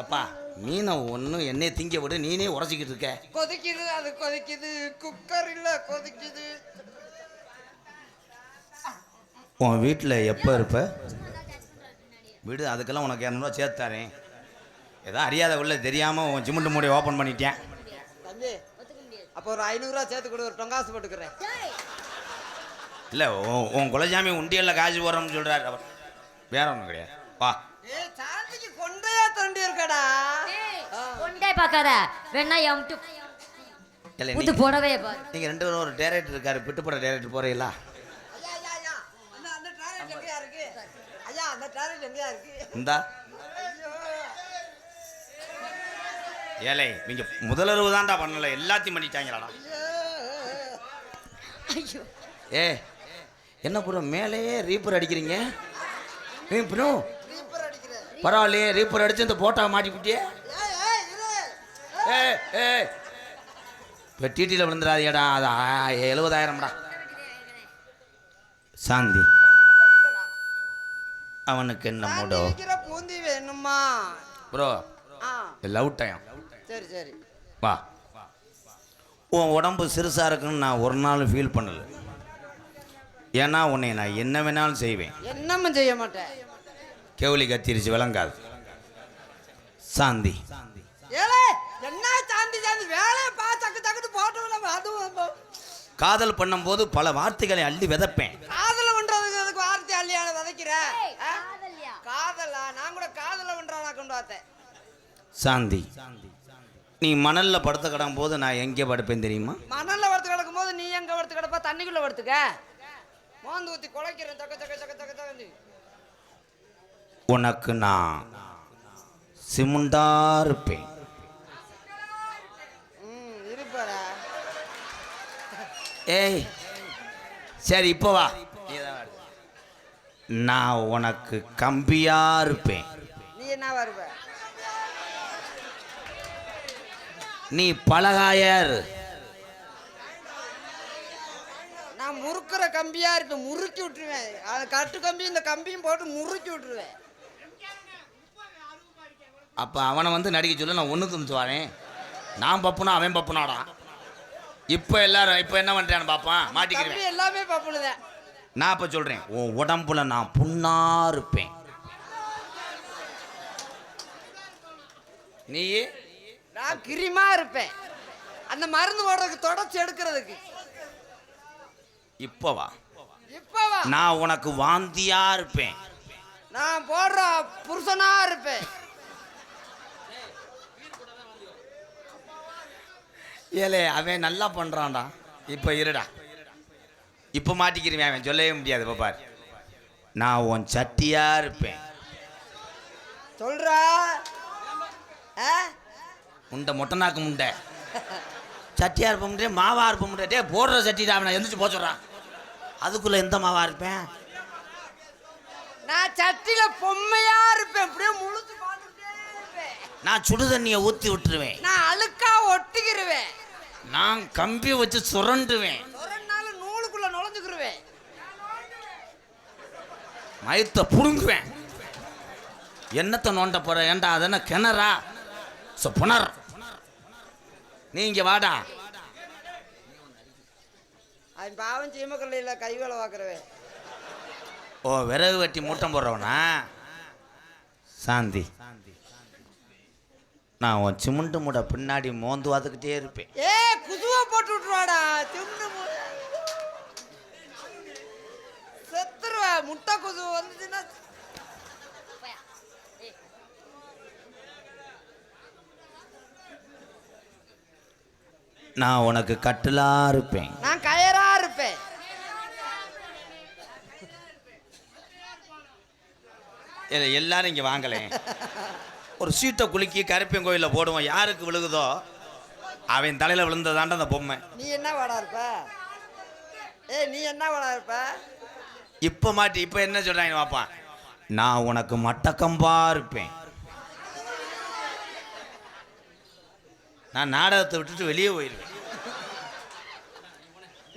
எப்பா மீனை ஒன்றும் என்னைய திங்க விடு, நீனே உரைச்சிக்கிட்டு இருக்க. கொதிக்குது, அது கொதிக்குது, குக்கர் இல்ல கொதிக்குது. உன் வீட்டில் எப்போ இருப்ப? விடு, அதுக்கெல்லாம் உனக்கு 200 சேர்த்து தரேன். ஏதோ அறியாத உள்ள தெரியாமல் உன் சிமெண்ட் மூடியை ஓப்பன் பண்ணிட்டேன். தம்பி அப்போ ஒரு 500 சேர்த்து கொடு, ஒரு டொங்காசு போட்டுக்கிறேன். இல்லை, உன் குலசாமி உண்டியலில் காசு போடுறோம்னு சொல்கிறார் அவர். வேற ஒன்றும் கிடையாது. வா. சாந்திக்கு கொண்டையா தண்டி இருக்கடா. கொண்டே பார்க்காத, வேணா எம்ட்டு புது போடவே பாரு. நீங்கள் 2 பேரும் ஒரு டேரக்டர் இருக்காரு, பிட்டு போட டேரக்டர் போகிறீங்களா? இந்தா ஏலே, நீங்க முதலரவு தான்டா பண்ணல, எல்லாத்தையும் பண்ணிட்டாங்களாடா. ஏ என்ன ப்ரோ மேலேயே ரீப்பர் அடிக்கிறீங்க? பரவாயில்லையே, ரீப்பர் அடிச்சு இந்த போட்டா மாட்டிக்கிட்டியே. இப்போ டிடியில் விழுந்துடாதேடா, அது 70,000டா. சாந்தி அவனுக்கு என்ன மூடோ பூந்தி வேணுமா ப்ரோ? Love time. சரி சரி வா. உன் உடம்பு சிறுசாக இருக்குன்னு நான் ஒரு நாள் ஃபீல் பண்ணல. ஏன்னா உன்னை நான் என்ன வேணாலும் செய்வேன். என்னமும் செய்ய மாட்டேன். கெவுளி கத்திரிச்சு விளங்காது. சாந்தி என்ன சாந்தி சாந்தி வேலையை பா தக்கு தக்குன்னு போட்டு அதுவும் காதல் பண்ணும்போது பல வார்த்தைகளை அள்ளி விதைப்பேன். காதல பண்றதுக்கு அதுக்கு வார்த்தை அள்ளியான விதைக்கிறேன். காதலா? நான் கூட காதல பண்றா கொண்டு பார்த்தேன். சாந்தி, நீ மணல்ல படுத்து கிடக்கும் போது நான் எங்கே படுப்பேன் தெரியுமா? மணல்ல படுத்து கிடக்கும் போது நீ எங்க படுத்து கிடப்பா? தண்ணிக்குள்ள படுத்துக்க. மோந்து ஊத்தி குழைக்கிறேன் தக்க தக்க தக்க தக்க தக்க. உனக்கு நான் சிமுண்டா இருப்பேன். இருப்பாரா? ஏய் சரி, இப்போ வா. நான் உனக்கு கம்பியா இருப்பேன். நீ என்ன வருவ? நீ பலகாயர். நான் முறுக்குற கம்பியா இருப்பேன், முறுக்கி விட்டுருவேன். அது கட்டு கம்பி, இந்த கம்பியும் போட்டு முறுக்கி விட்டுருவேன். அப்போ அவனை வந்து நடிக்க சொல்ல, நான் ஒன்று துணிச்சு வரேன். நான் பப்புனா அவன் பப்புனாடா. இப்போ எல்லாரும் இப்போ என்ன பண்ணுறான்னு பார்ப்பான், மாட்டிக்கிறேன். எல்லாமே பப்புனுதான். நான் இப்போ சொல்கிறேன், உன் உடம்புல நான் புண்ணா இருப்பேன். நீ? நான் கிரிமா இருப்பேன், அந்த மருந்து போடுறதுக்கு தொடச்சி எடுக்கிறதுக்கு. இப்போ வா. இப்போ வா. நான் உனக்கு வாந்தியா இருப்பேன். நான் போடுற புருஷனா இருப்பேன். ஏலே, அவன் நல்லா பண்ணுறான்டா. இப்போ இருடா, இப்போ மாட்டிக்கிறேன். அவன் சொல்லவே முடியாது. இப்போ பாரு, நான் உன் சட்டியா இருப்பேன். சொல்றா முண்டை மொட்டை நாக்கு முண்டை சட்டியா இருப்ப முடியும், மாவா இருப்ப முடியாது. டே போடுற சட்டிடா, அவனை எந்திரிச்சு போச்சுட்றான். அதுக்குள்ள எந்த மாவா இருப்பேன்? நான் சட்டியில பொம்மையா இருப்பேன், அப்படியே முழுத்து பார்த்துட்டே இருப்பேன். நான் சுடு தண்ணியை ஊற்றி விட்டுருவேன். நான் அழுக்கா ஒட்டிக்கிருவேன். நான் கம்பி வச்சு சுரண்டுவேன். சுரண்டாலும் நூலுக்குள்ள நுழைஞ்சுக்கிருவேன். மயத்தை புடுங்குவேன். என்னத்தை நோண்ட போற? ஏண்டா அதென்ன கிணறா? புனர், நீ இங்க வாடா. அவன் பாவம் சீமக்கல்ல கை வேலை பார்க்குறவே. ஓ, விறகு வெட்டி மூட்டம் போடுறவனா? சாந்தி, நான் உன் சிமுண்டு மூட பின்னாடி மோந்து வாத்துக்கிட்டே இருப்பேன். குதுவா போட்டு விட்டுருவாடா. செத்துருவா. முட்டை குது வந்துச்சுன்னா நான் உனக்கு கட்டிலா இருப்பேன். நான் கயரா இருப்பேன். எல்லாரும் இங்க வாங்கலே. ஒரு சீட்டை குலுக்கி கருப்பன் கோயிலில் போடுவோம். யாருக்கு விழுகுதோ அவன் தலையில விழுந்ததாண்ட அந்த பொம்மை. நீ என்ன வாடா இருப்ப? நீ என்ன வாடா இருப்ப? இப்ப மாட்டி இப்ப என்ன சொல்றாங்க பாப்பான். நான் உனக்கு மட்டக்கம்பா இருப்பேன். நான் நாடகத்தை விட்டுட்டு வெளியே போயிருவேன்.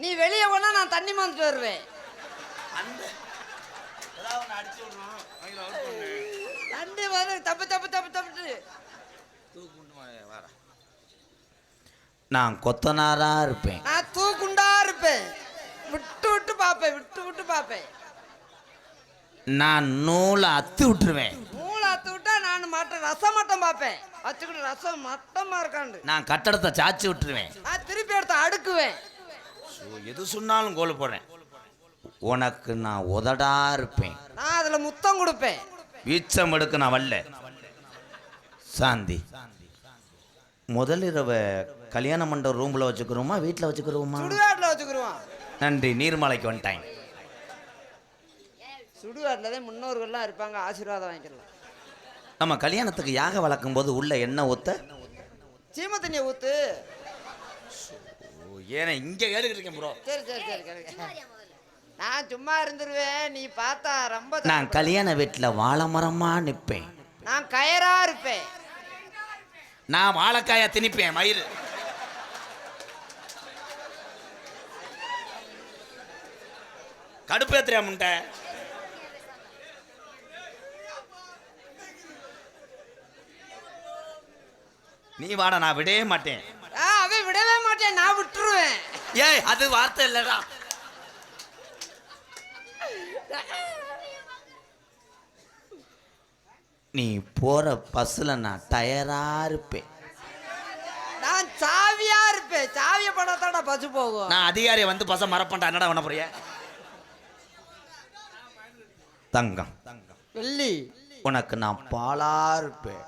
நீ வெளியே போனா நான் தண்ணி மாந்துட்டு வருவேன். தண்ணி வந்து தப்பு தப்பு தப்பு தப்பு நான் கொத்தனாரா இருப்பேன். நான் தூக்குண்டா இருப்பேன். விட்டு விட்டு பார்ப்பேன், விட்டு விட்டு பார்ப்பேன். நான் நூலை அத்து விட்டுருவேன். நூலை அத்து விட்டா நான் மட்டும் ரசம் மட்டும் பார்ப்பேன். வச்சுக்கிட்டு ரசம் மட்டமா இருக்காண்டு. நான் கட்டடத்தை சாச்சி விட்டுருவேன். நான் திருப்பி எடுத்து அடுக்குவேன். எது சொன்னாலும் கோல் போடுறேன். உனக்கு நான் உதடா இருப்பேன். நான் அதுல முத்தம் கொடுப்பேன். வீச்சம் எடுக்க நான் வரல. சாந்தி, முதல் இரவை கல்யாண மண்டப ரூம்ல வச்சுக்கிறோமா வீட்டில் வச்சுக்கிறோமா? சுடுகாட்டில் வச்சுக்கிருவோம். நன்றி, நீர்மலைக்கு வந்துட்டாங்க. சுடுகாட்டில் தான் முன்னோர்கள்லாம் இருப்பாங்க, ஆசீர்வாதம் வாங்கிக்கலாம். நம்ம கல்யாணத்துக்கு யாக வளர்க்கும் போது உள்ள எண்ணெய் ஊத்த சீம தண்ணியை ஊத்து. ஏன்னா இங்க கேட்டுக்கிட்டு இருக்கேன் ப்ரோ. சரி சரி சரி கேளுங்க. நான் சும்மா இருந்துருவேன், நீ பார்த்தா ரொம்ப. நான் கல்யாண வீட்டில் வாழை மரமா நிற்பேன். நான் கயரா இருப்பேன். நான் வாழைக்காயா திணிப்பேன் மயிறு. கடுப்பேத்திரியா முண்டை. நீ வாட, நான் விடவே மாட்டேன். அவன் விடவே மாட்டேன், நான் விட்டுருவேன். ஏய், அது வார்த்தை இல்லடா. நீ போற பஸ்ல நான் டயரா இருப்பேன். நான் சாவியா இருப்பேன். சாவிய படத்தாட பசு போகும். நான் அதிகாரியை வந்து பச மறப்பண்டா. என்னடா பண்ண போறிய? தங்கம், வெள்ளி, உனக்கு நான் பாலா இருப்பேன்.